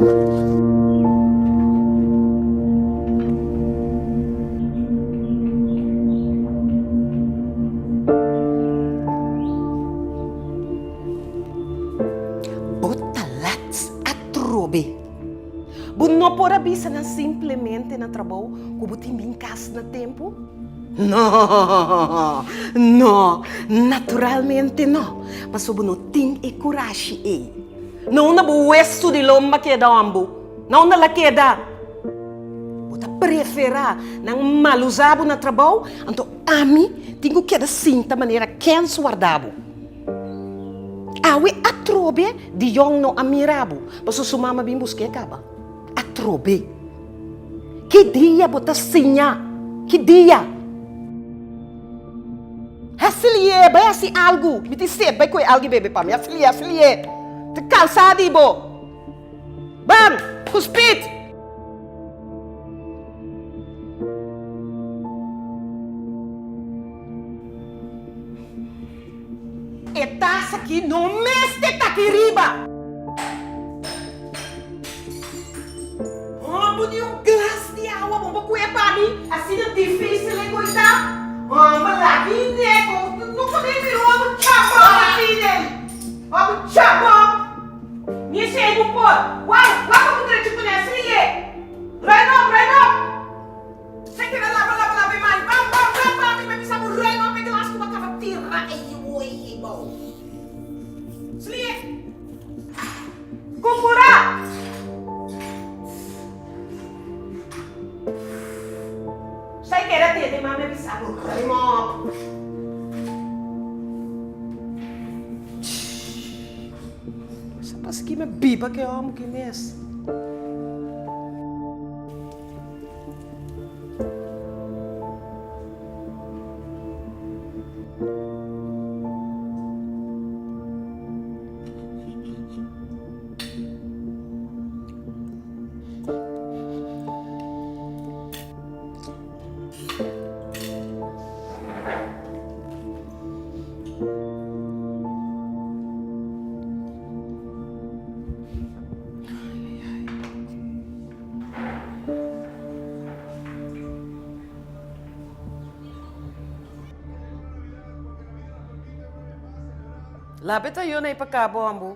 Botalats atrobe. Não pode bisa na simplesmente na trabalho como timbing cas na tempo? No, no, naturalmente no. Mas sob no ting e coragem e. Não na buesto de lomba que da ambu. Não na la que da. Bota prefera nang maluzabo na trabalho, anto ami tingo que da cinta maneira quem suardabo. Awe atrobe di yong no amirabo. Paso sumama bim busque acaba. Atrobe. Que dia bota sinha? Que dia? Hasilie, vai assim algo. Me disse, vai coi algo bebe para mim. Hasilie. Te cansado ibo. Bang, cuspit. Estás aqui no mês de Taquiriba. Budi um glass de água, vamos comer para mim. Assim é difícil de coitar. Vamos lá, Guiné, nunca me virou um chabão, filho. Vamos chabão. Me chega um pouco. Uau, como tu te conhece, filho? Reino. Você quer lá, bem mais. Vamos, me pisa por reino, pegar lá, como acaba de tirar. Ei, bom. Filho. Cucurá. Saya kira tiada mama bisa berkrimop. Siapa sih me biba que eu amo que mês? Lapit tayo na ipagkabo, ambo.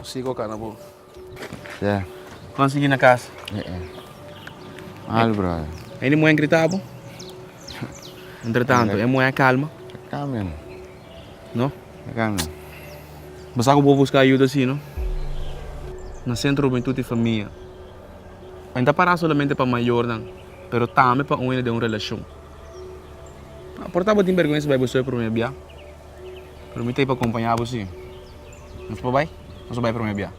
Sigo ka na po. Ya. Consegui na casa. Mal, brother. Ini mo yang gritavo? Entretanto, é mo calma, Calma, no? calma. Basta ako vou buscar ajuda assim, no? Na centro bem tudo família. Ainda para solamente para maior, não. Pero também para de uma relação. Portava de vergonha se vai buscar para minha bia. Permite para acompanhar você. Mas vai? Mas vai para minha bia.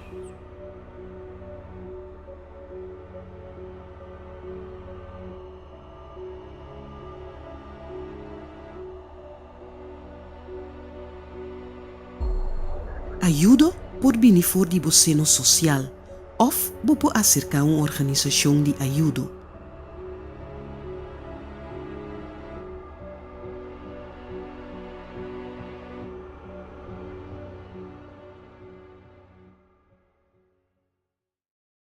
Ajuda pode vir for de você no social, ou você acercar uma organização de ajuda.